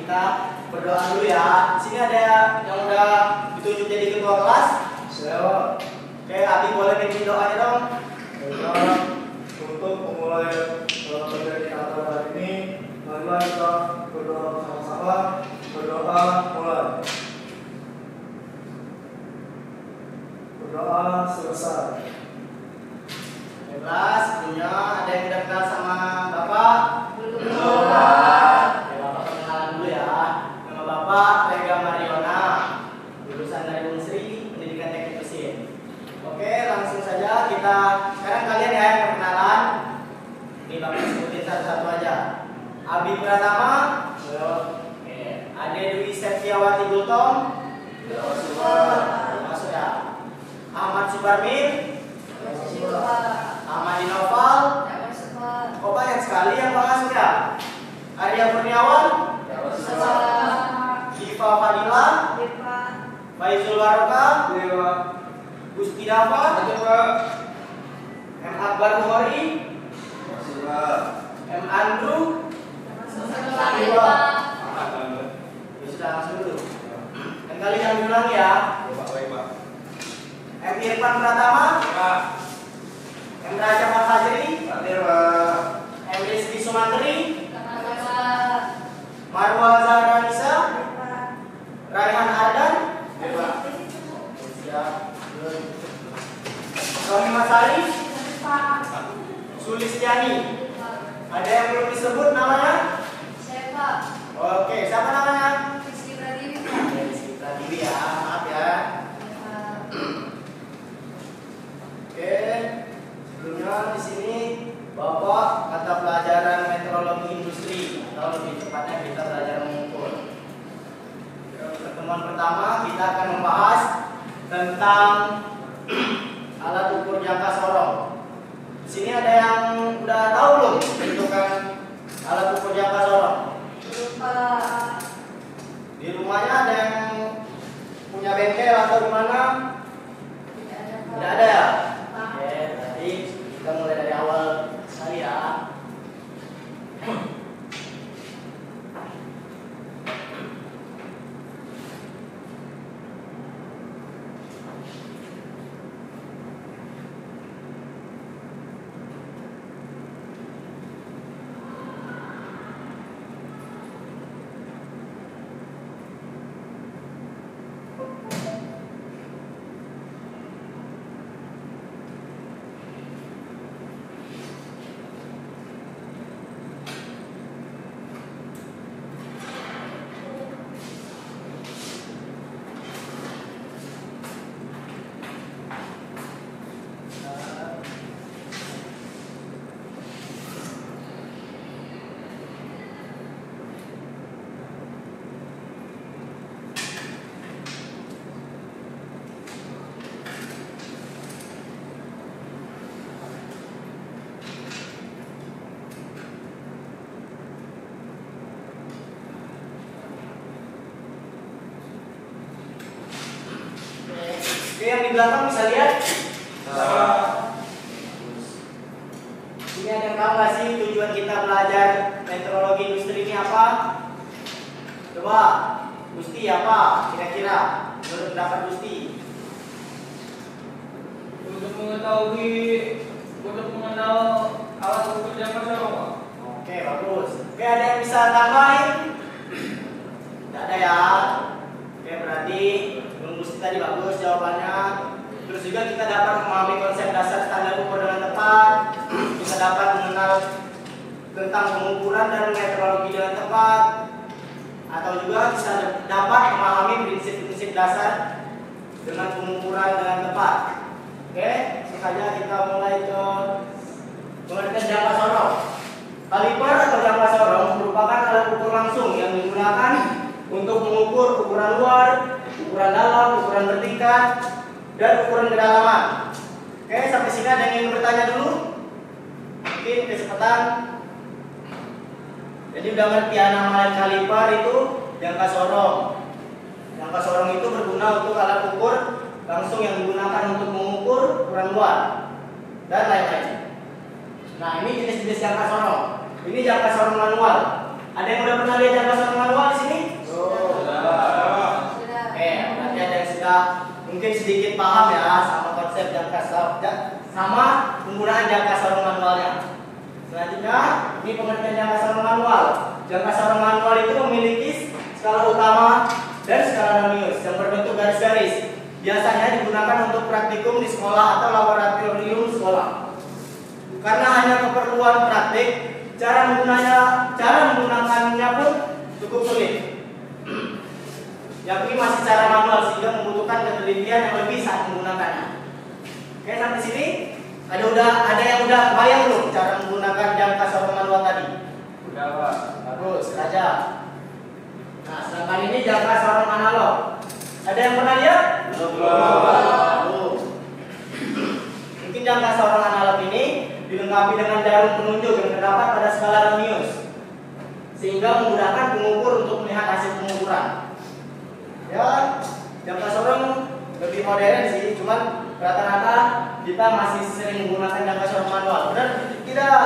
kita berdoa dulu ya. Di sini ada yang udah ditunjuk jadi ketua kelas. Oke, Abi boleh pimpin doanya dong. Untuk memulai materi kita hari ini, marilah kita berdoa bersama-sama. Berdoa mulai. Berdoa selesai. Kelas punya ada yang udah kenal sama Bapak? Belum. Oke, Bapak kenalan dulu ya. Nama Bapak Rega Mariona, lulusan dari Unsri, Pendidikan Teknik Mesin. Oke, langsung saja kita sekarang kalian ya yang perkenalan. Ini Bapak sebutin satu-satu aja. Abi Pratama. Oke. Ade Dwi Septiawati Gultom. Masuk ya. Ahmad Subarmin. Ahmad Dinoval. Oh banyak sekali yang masuk ya. Arya Kurniawan. Diva Fadila. Faizul Waroka. Gusti Dava. M. Akbar Bukhari. M. Andrew. Sudah langsung dulu. Dan kali yang diulang ya. M. Irfan Pratama. M. Raja Fajri. M. Rizky Sumantri. Marwa Zahra Nisa. Raihan Ardan. Rohim Masari. Sulistiani. Ada yang belum disebut namanya? Oke, siapa namanya? Rizky Pratiwi ya, maaf ya. Oke, sebelumnya di sini Bapak mata pelajaran meteorologi industri atau lebih tepatnya kita belajar mengukur. Pertemuan pertama kita akan membahas tentang alat ukur jangka sorong. Di sini ada yang udah tahu belum bentukan alat ukur jangka sorong? Di rumahnya ada yang punya bengkel atau gimana? Tidak ada ya? Oke, berarti kita mulai dari awal sekali ya. Oke, yang di belakang bisa lihat. Ini ada yang tahu nggak sih tujuan kita belajar meteorologi industri ini apa? Coba, Gusti apa? Kira-kira menurut pendapat Gusti? Untuk mengenal alat ukur jangka sorong, Pak. Oke, bagus. Oke, ada yang bisa tambahin? Tidak ada ya. Oke, berarti menurut Gusti tadi bagus jawabannya. Terus juga kita dapat memahami konsep dasar standar ukur dengan tepat. Kita dapat mengenal tentang pengukuran dan meteorologi dengan tepat. Atau juga bisa dapat memahami prinsip-prinsip dasar dengan pengukuran dengan tepat. Oke, sengaja kita mulai ke pengertian jangka sorong. Kaliper atau jangka sorong merupakan alat ukur langsung yang digunakan untuk mengukur ukuran luar, ukuran dalam, ukuran bertingkat, dan ukuran kedalaman. Oke, sampai sini ada yang ingin bertanya dulu? Mungkin kesempatan. Jadi udah ngerti ya nama kaliper itu jangka sorong. Jangka sorong itu berguna untuk alat ukur langsung yang digunakan untuk mengukur ukuran luar dan lain-lain. Nah, ini jenis-jenis jangka sorong. Ini jangka sorong manual. Ada yang udah pernah lihat jangka sorong manual di sini? sama penggunaan jangka sorong manualnya. Selanjutnya, ini pengertian jangka sorong manual. Jangka sorong manual itu memiliki skala utama dan skala radius yang berbentuk garis-garis. Biasanya digunakan untuk praktikum di sekolah atau laboratorium sekolah. Karena hanya keperluan praktik, cara menggunakannya pun cukup sulit. Yang ini masih cara manual sehingga membutuhkan ketelitian yang lebih saat menggunakannya. Oke, sampai sini ada yang udah kebayang belum cara menggunakan jangka sorong manual tadi? Udah, Pak. Bagus, Raja. Nah, sedangkan ini jangka sorong analog. Ada yang pernah lihat? Belum. Mungkin jangka sorong analog ini dilengkapi dengan jarum penunjuk yang terdapat pada skala radius, sehingga memudahkan pengukur untuk melihat hasil pengukuran. Ya, jangka sorong lebih modern sih, cuman rata-rata kita masih sering menggunakan jangka sorong manual. Benar tidak?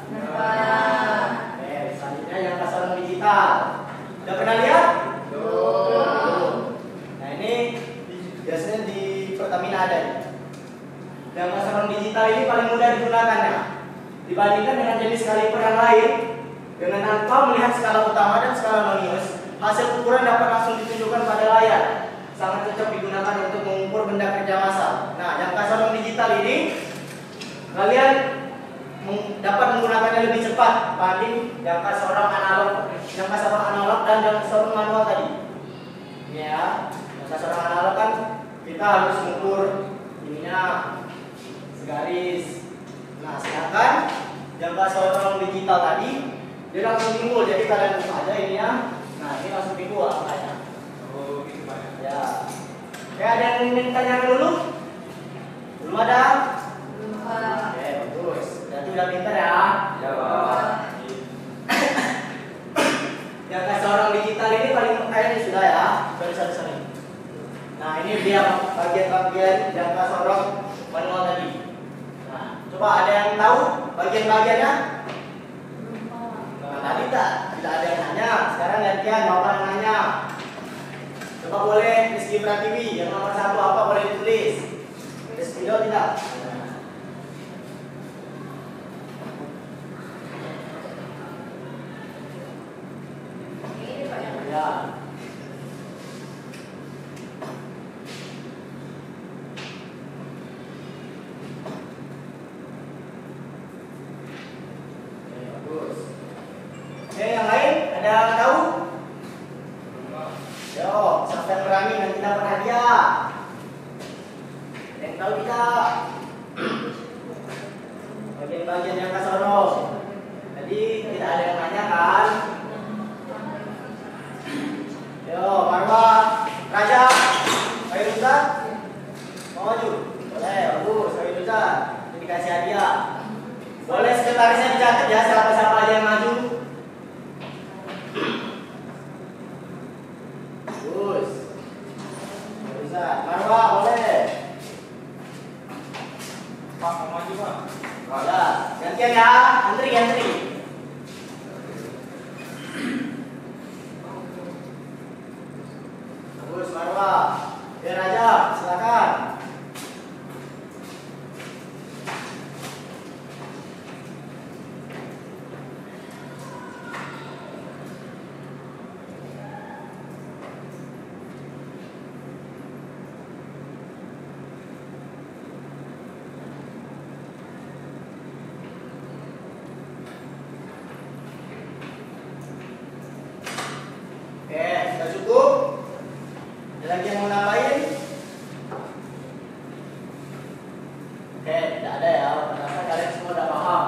Benar. Oke, selanjutnya jangka sorong digital. Udah pernah lihat? Belum. Nah, ini biasanya di Pertamina ada nih. Jangka sorong digital ini paling mudah digunakannya dibandingkan dengan jenis kaliper yang lain. Dengan tanpa melihat skala utama dan skala radius, hasil ukuran dapat langsung ditunjukkan pada layar. Sangat cocok digunakan untuk mengukur benda kerja massal. Nah, jangka sorong digital ini kalian dapat menggunakannya lebih cepat dibanding jangka sorong analog dan jangka sorong manual tadi. Ini ya, jangka sorong analog kan kita harus mengukur ininya segaris. Nah, sedangkan jangka sorong digital tadi dia langsung timbul, jadi kalian buka aja ini ya. Nah, ini langsung timbul angkanya. Oh, gitu, Pak. Ya. Oke, ada yang ingin tanyakan dulu? Belum ada? Belum, Pak. Oke, bagus. Berarti udah pintar ya. Ya, Pak. Jangka sorong digital ini paling kayaknya sudah ya. Sorry. Nah, ini dia bagian-bagian jangka sorong manual tadi. Nah, coba ada yang tahu bagian-bagiannya? Nah, tadi tidak ada yang nanya. Sekarang gantian bapak yang nanya. Coba boleh Rizky Pratiwi yang nomor 1 apa boleh ditulis? Rizky tidak? Ini Pak yang Ya. Oke, bagus. Oke, yang lain ada yang tahu? Yo, siapa yang berani nanti dapat hadiah? Yang tahu tidak? Bagian-bagian yang kasorong. Tadi tidak ada yang nanya kan? Yo, Marwa, Raja, Khairuzan, mau maju? Boleh, bagus, Khairuzan. Jadi kasih hadiah. Boleh sekretarisnya dicatat ya, siapa-siapa aja yang maju. Bagus. Khairuzan, Marwa, boleh. Pak, mau maju, Pak. Ya, gantian ya, antri. Bagus, Marwa. Ya, Raja, silakan. Oke, sudah cukup? Ada lagi yang mau nambahin? Oke, tidak ada ya. Ternyata kalian semua sudah paham.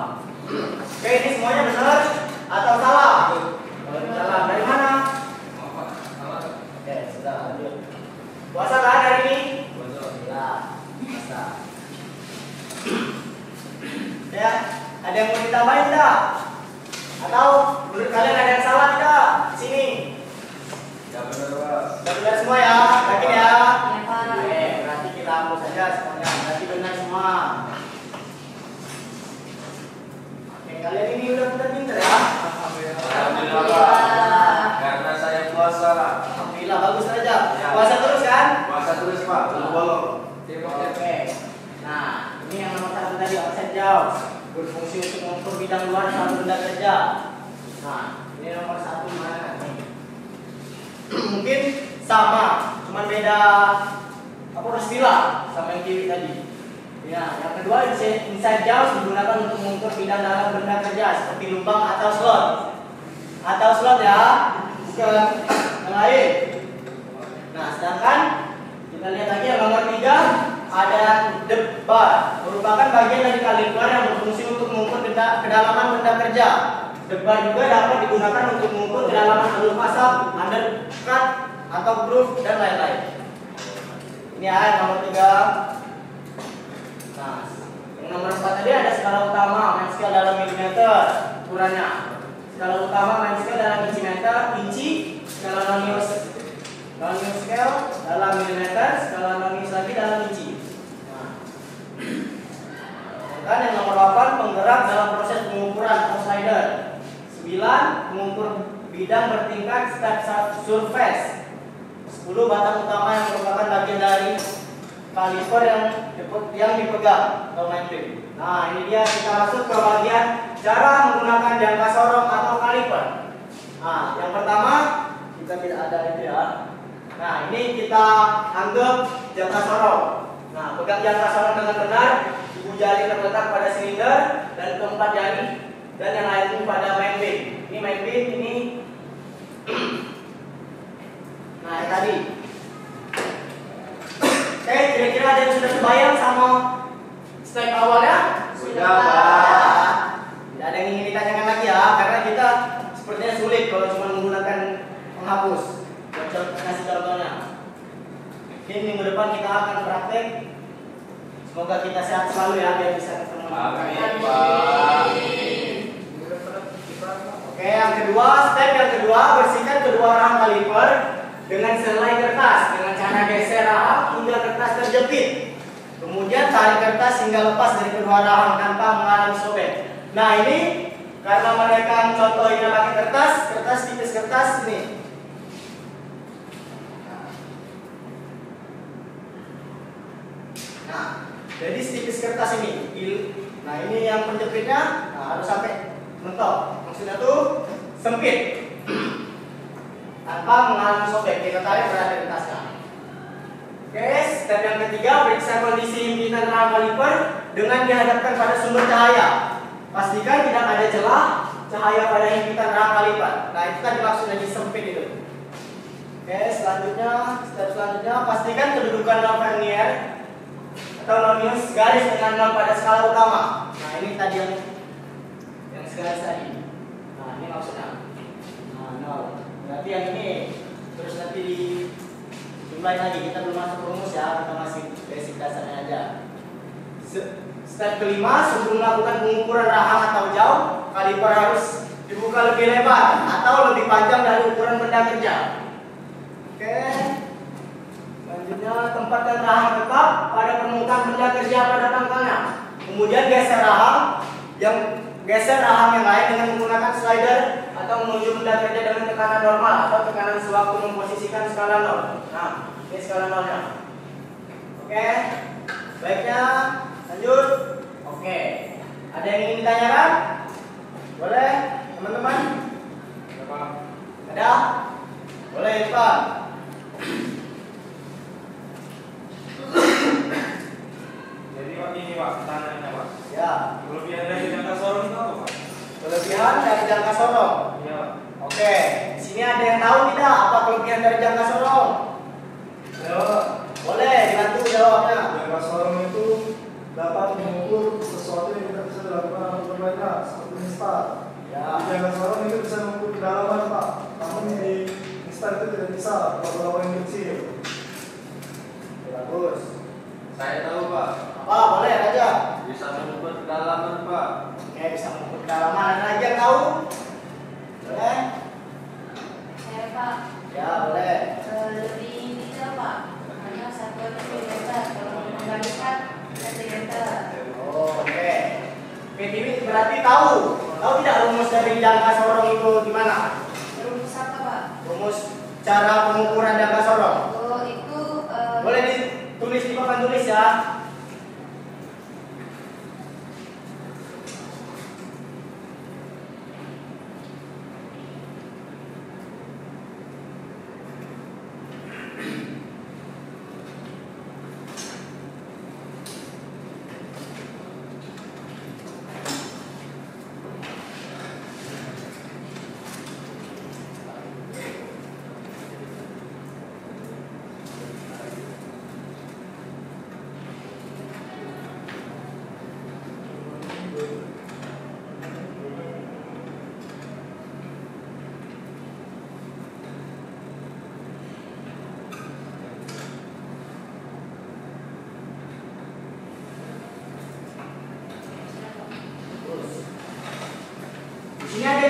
Oke, ini semuanya benar atau salah? Kalau ini salah, dari mana? Maaf, Pak. Salah. Oke, sudah lanjut. Puasa kan hari ini? Betul. Ya, puasa. Ya, ada yang mau ditambahin tidak? Atau menurut kalian ada yang salah tidak? Sini. Ya, benar, Pak. Sudah benar semua ya. Yakin jauh, berfungsi untuk mengukur bidang luar suatu benda kerja. Nah, ini nomor 1 mana nih? Mungkin sama, cuman beda apa istilah sama yang kiri tadi. Ya, yang kedua inside jauh digunakan untuk mengukur bidang dalam benda kerja seperti lubang atau slot. Atau slot ya, bukan yang lain. Nah, sedangkan kita lihat lagi yang nomor 3 ada debar, merupakan bagian dari kaliper yang berfungsi untuk mengukur kedalaman benda kerja. Debar juga dapat digunakan untuk mengukur kedalaman alur asap, undercut atau groove dan lain-lain. Ini ya yang nomor 3. Nah, yang nomor 4 tadi ada skala utama, main scale dalam milimeter ukurannya. Skala utama main scale dalam inci, skala non-news scale dalam milimeter, skala non-news lagi dalam inci. Nah, yang nomor 8 penggerak dalam proses pengukuran atau slider. 9 mengukur bidang bertingkat step surface. 10 batang utama yang merupakan bagian dari kaliper yang dipegang atau main ring. Nah, ini dia kita masuk ke bagian cara menggunakan jangka sorong atau kaliper. Nah, yang pertama kita tidak ada itu ya. Nah, ini kita anggap jangka sorong. Nah, pegang jangka sorong dengan benar, ibu jari terletak pada silinder dan keempat jari dan yang lain pada main pin. Ini main pin, ini. Nah, yang tadi. Oke, kira-kira ada yang sudah terbayang sama step awalnya? Sudah, Pak. Tidak ada yang ingin ditanyakan lagi ya, karena kita sepertinya sulit kalau cuma menggunakan penghapus. Kasih contohnya. Mungkin minggu depan kita akan praktek. Semoga kita sehat selalu ya, biar bisa ketemu. Amin, Pak. Oke, step yang kedua, bersihkan kedua rahang kaliper dengan selai kertas dengan cara geser rahang hingga kertas terjepit. Kemudian tarik kertas hingga lepas dari kedua rahang tanpa mengalami sobek. Nah, ini karena mereka mencontohnya pakai kertas tipis kertas ini. Nah, jadi tipis kertas ini. Nah, ini yang penjepitnya harus sampai mentok. Maksudnya tuh sempit. Tanpa mengalami sobek, kita tarik berada di kertasnya. Oke, step yang ketiga, periksa kondisi himpitan rahang kaliper dengan dihadapkan pada sumber cahaya. Pastikan tidak ada celah cahaya pada himpitan rahang kaliper. Nah, itu tadi maksudnya sempit itu. Oke, step selanjutnya, pastikan kedudukan non vernier atau non-news garis dengan 0 pada skala utama. Nah, ini tadi yang segaris tadi. Nah, ini maksudnya. Nah, 0. Berarti yang ini terus nanti dijumlahin lagi. Kita belum masuk rumus ya, kita masih basic dasarnya aja. Step kelima, sebelum melakukan pengukuran rahang atau jauh, kaliper harus dibuka lebih lebar atau lebih panjang dari ukuran benda kerja. Oke. Selanjutnya, tempatkan rahang tetap pada permukaan benda kerja pada pangkalnya. Kemudian geser rahang yang lain dengan menggunakan slider atau menuju benda kerja dengan tekanan normal atau tekanan sewaktu memposisikan skala 0. Nah, ini skala 0-nya. Oke. Baiknya lanjut. Oke. Ada yang ingin ditanyakan? Boleh, teman-teman? Ada? Boleh, Pak. Jadi Pak ini Pak, pertanyaannya Pak. Ya. Kelebihan dari jangka sorong itu apa Pak? Kelebihan dari jangka sorong. Iya Pak. Oke. Di sini ada yang tahu tidak apa kelebihan dari jangka sorong? Ya, Boleh dibantu jawabnya. jangka sorong itu dapat mengukur sesuatu yang tidak bisa dilakukan oleh pemerintah seperti instar. Ya. Di jangka sorong itu bisa mengukur kedalaman, Pak. Namun di instar itu tidak bisa, kalau yang kecil. Bagus. Saya tahu Pak. Apa? Boleh aja. Bisa mengukur kedalaman Pak. Oke, bisa mengukur kedalaman. Ada lagi yang tahu? Boleh? Saya Pak, Ya, boleh. lebih bisa Pak, hanya 1 milimeter. Kalau menggariskan sentimeter. Oh, oke. Oke, Tiwi berarti tahu tidak rumus dari jangka sorong itu gimana? Rumus apa Pak? Rumus cara pengukuran jangka sorong. Oh, itu Boleh ditulis di papan tulis ya.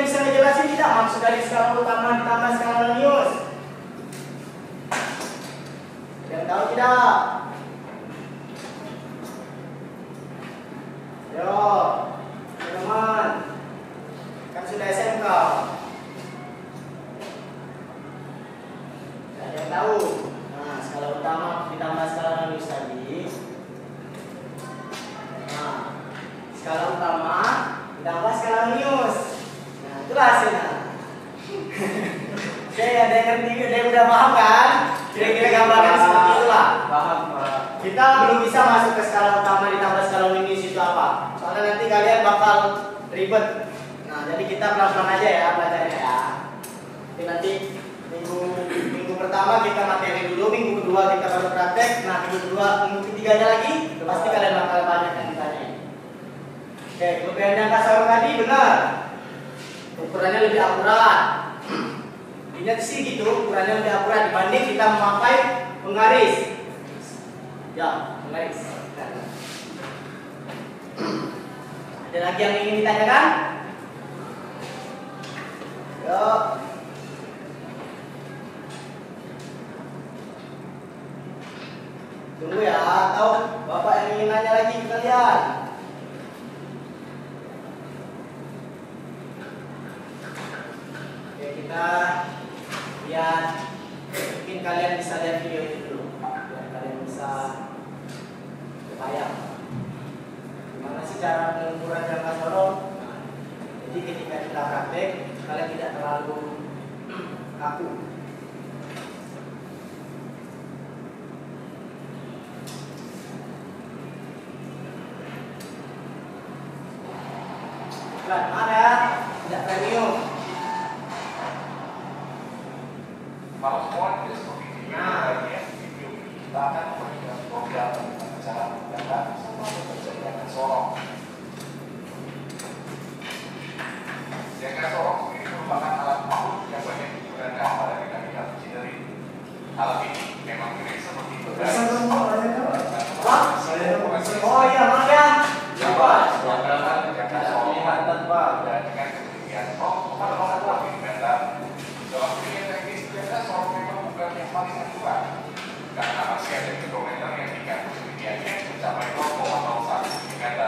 yang bisa ngejelasin tidak maksud dari skala utama ditambah skala Lanius? Ada yang tahu tidak? Yo, teman, kan sudah SMK. Ada yang tahu? Nah, skala utama ditambah skala Lanius tadi. Nah, skala utama ditambah skala Lanius. Nah, itulah hasilnya. Oke, ada yang ngerti, ada yang udah paham kan? Kira-kira gambarnya seperti itulah. Paham Pak. Kita belum bisa masuk ke skala utama ditambah skala Lanius itu apa? Soalnya nanti kalian bakal ribet. Nah, jadi kita pelan-pelan aja ya belajarnya ya. Jadi nanti minggu pertama kita materi dulu, minggu kedua kita baru praktek. Nah, minggu ketiganya lagi pasti kalian bakal banyak yang ditanya. Oke, kelebihan jangka sorong tadi benar. Ukurannya lebih akurat. Ingat sih gitu, ukurannya lebih akurat dibanding kita memakai penggaris. Ya, penggaris. Ada lagi yang ingin ditanyakan? Yuk. Tunggu ya, atau Bapak yang ingin nanya lagi ke kalian? Oke, kita lihat. Mungkin kalian bisa lihat video ini dulu, biar kalian bisa kebayang gimana sih cara pengukuran jangka sorong. Jadi ketika kita praktek, kalian tidak terlalu kaku. Mana ya? Tidak premium. Kalau semua itu seperti ini, video kita akan memberikan program cara menggunakan semua bekerja dengan sorong. Jangka sorong ini merupakan alat makhluk yang banyak digunakan pada mekanika engineering. Alat ini memang mirip seperti Bisa dong, pertanyaannya Pak? Saya mau Oh iya, maaf ya. Coba. jangka sorong dan dengan ketinggian pada masa meter. Dalam dunia teknis jangka sorong memang bukan yang paling akurat karena masih ada kilometer yang dikandung ketinggiannya mencapai 0,01 mm.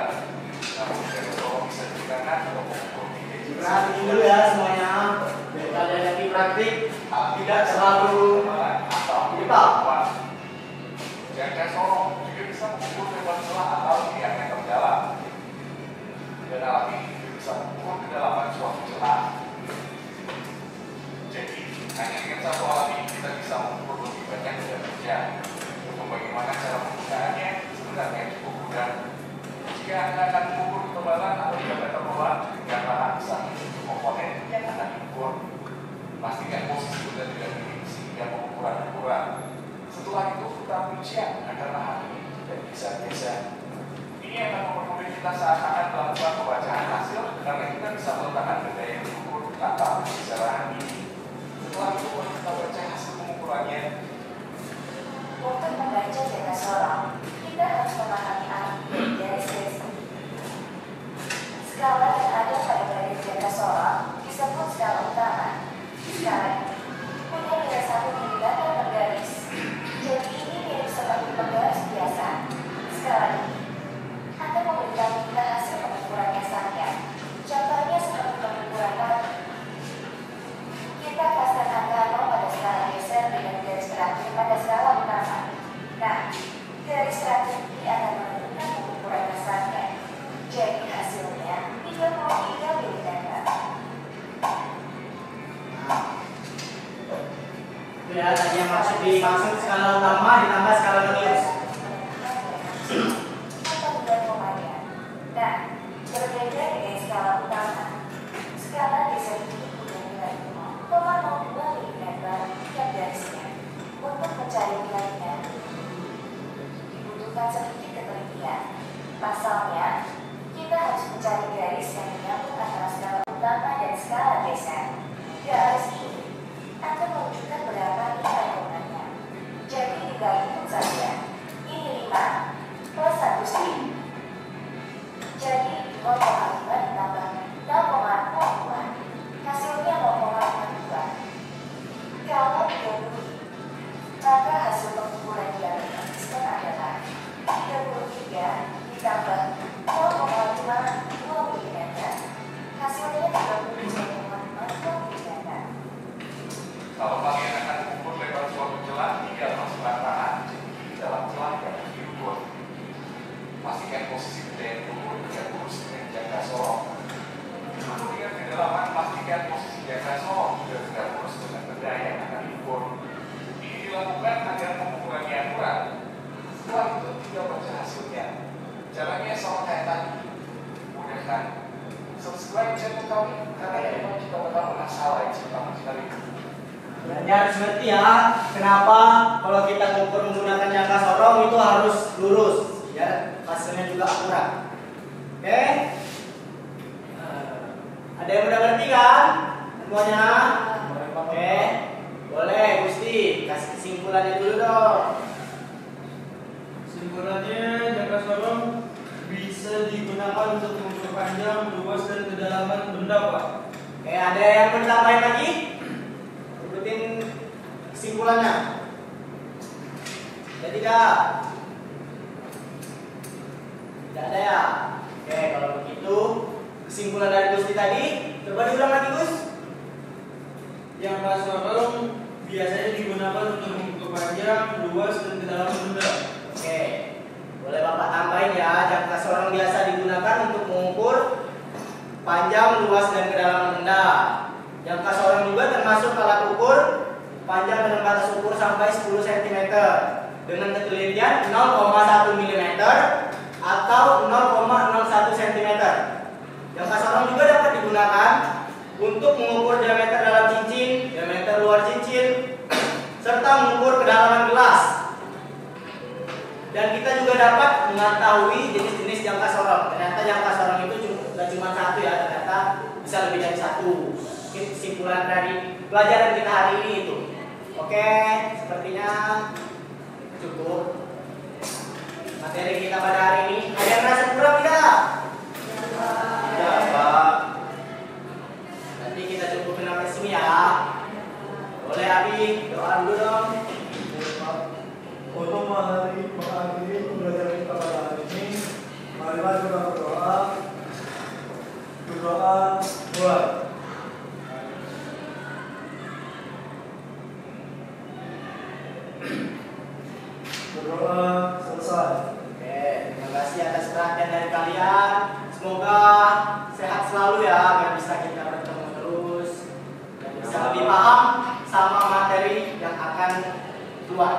Namun jangka sorong bisa digunakan untuk mengukur tinggi. Perhatiin dulu ya semuanya. Biar kalian yang di praktik tidak terlalu dipak. Jangka sorong juga bisa mengukur lebar celah atau diameter dalam. Dan alat ini juga bisa mengukur kedalaman suatu celah. Jadi, hanya dengan satu alat ini kita bisa mengukur lebih banyak benda kerja. Untuk bagaimana cara penggunaannya sebenarnya cukup mudah. Jika Anda akan mengukur ketebalan atau diameter bola, dengan bahan bisa menunjuk komponen yang akan diukur. Pastikan posisi benda tidak miring sehingga pengukuran akurat. Setelah itu, kita ujian agar bahan ini tidak bisa geser. Ini akan mempermudah kita saat akan melakukan pembacaan hasil karena kita bisa meletakkan benda yang diukur tanpa pergeseran ini. Setelah itu, kita baca hasil pengukurannya. Untuk membaca jangka sorong, kita harus memahami arti dari garis-garis ini. Skala yang ada pada garis jangka sorong disebut skala utama. Skala ini punya nilai 1 mm per garis. Jadi ini mirip seperti penggaris biasa. Skala ini akan memberikan kita hasil pengukurannya saja. Contohnya seperti pengukuran kaki. Kita pasang angka 0 pada skala geser dengan garis terakhir pada skala utama. Nah, garis terakhir ini akan menentukan pengukuran dasarnya. Jadi hasilnya 33 mm. Itu ya tadi yang dimaksud skala utama ditambah skala Lanius. Nah, berbeda dengan skala utama. Skala geser ini punya nilai 0,02 mm tiap garisnya. Untuk mencari nilainya, dibutuhkan sedikit ketelitian. Pasalnya, kita harus mencari garis yang menyambung antara skala utama dan skala geser. Garis ini akan menunjukkan berapa nilai komanya. Jadi tinggal hitung saja. didahului. Maka hasil pengumpulan yang dikondisikan adalah 33 ditambah 0,52 mm. Hasilnya 37,5 mm. Kalau kalian akan mengukur lebar suatu celah hingga masuk rata di dalam celah yang diukur, pastikan posisi kedai ukur dengan lurus dengan jangka sorong. Ukur dengan kedalaman, pastikan posisi jangka sorong juga tidak lurus dengan benda yang akan diukur. Ini dilakukan agar pengukurannya akurat. Setelah itu tinggal baca hasilnya. Caranya sama kayak tadi. Mudah kan? Subscribe channel kami karena memang kita tahu masalah yang pertama sekali. Belajar harus ngerti ya, kenapa kalau kita mengukur menggunakan jangka sorong itu harus lurus, ya, hasilnya juga akurat. Oke? Ada yang udah ngerti kan semuanya? Oke, boleh Gusti kasih kesimpulannya dulu dong. Kesimpulannya, jangka sorong bisa digunakan untuk mengukur panjang, luas, dan kedalaman benda, Pak. Oke, ada yang mau ditambahin lagi? Ikutin kesimpulannya. Ada tidak? Tidak ada ya? Oke, kalau begitu kesimpulan dari Gusti tadi, coba diulang lagi Gus. Jangka sorong biasanya digunakan untuk mengukur panjang, luas, dan kedalaman benda. Oke, boleh Bapak tambahin ya, jangka sorong biasa digunakan untuk mengukur panjang, luas, dan kedalaman benda. Jangka sorong juga termasuk alat ukur panjang dengan batas ukur sampai 10 cm dengan ketelitian 0,1 mm atau 0,01 cm. Jangka sorong juga dapat digunakan untuk mengukur diameter dalam cincin, diameter luar cincin, serta mengukur kedalaman gelas. Dan kita juga dapat mengetahui jenis-jenis jangka sorong. Ternyata jangka sorong itu tidak cuma satu ya, ternyata bisa lebih dari satu. Mungkin kesimpulan dari pelajaran kita hari ini itu. Oke, sepertinya cukup materi kita pada hari ini. Ada yang merasa kurang tidak? Ya, Pak. Nanti kita cukupin sampai sini ya. Boleh Abi, doa dulu dong. Untuk mengakhiri pembelajaran kita pada hari ini, marilah kita berdoa. Berdoa mulai. Berdoa selesai. Oke, terima kasih atas perhatian dari kalian. Semoga sehat selalu ya, agar bisa kita bertemu terus dan bisa lebih paham sama materi yang akan keluar.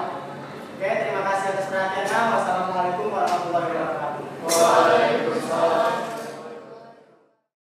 Oke, terima kasih atas perhatiannya.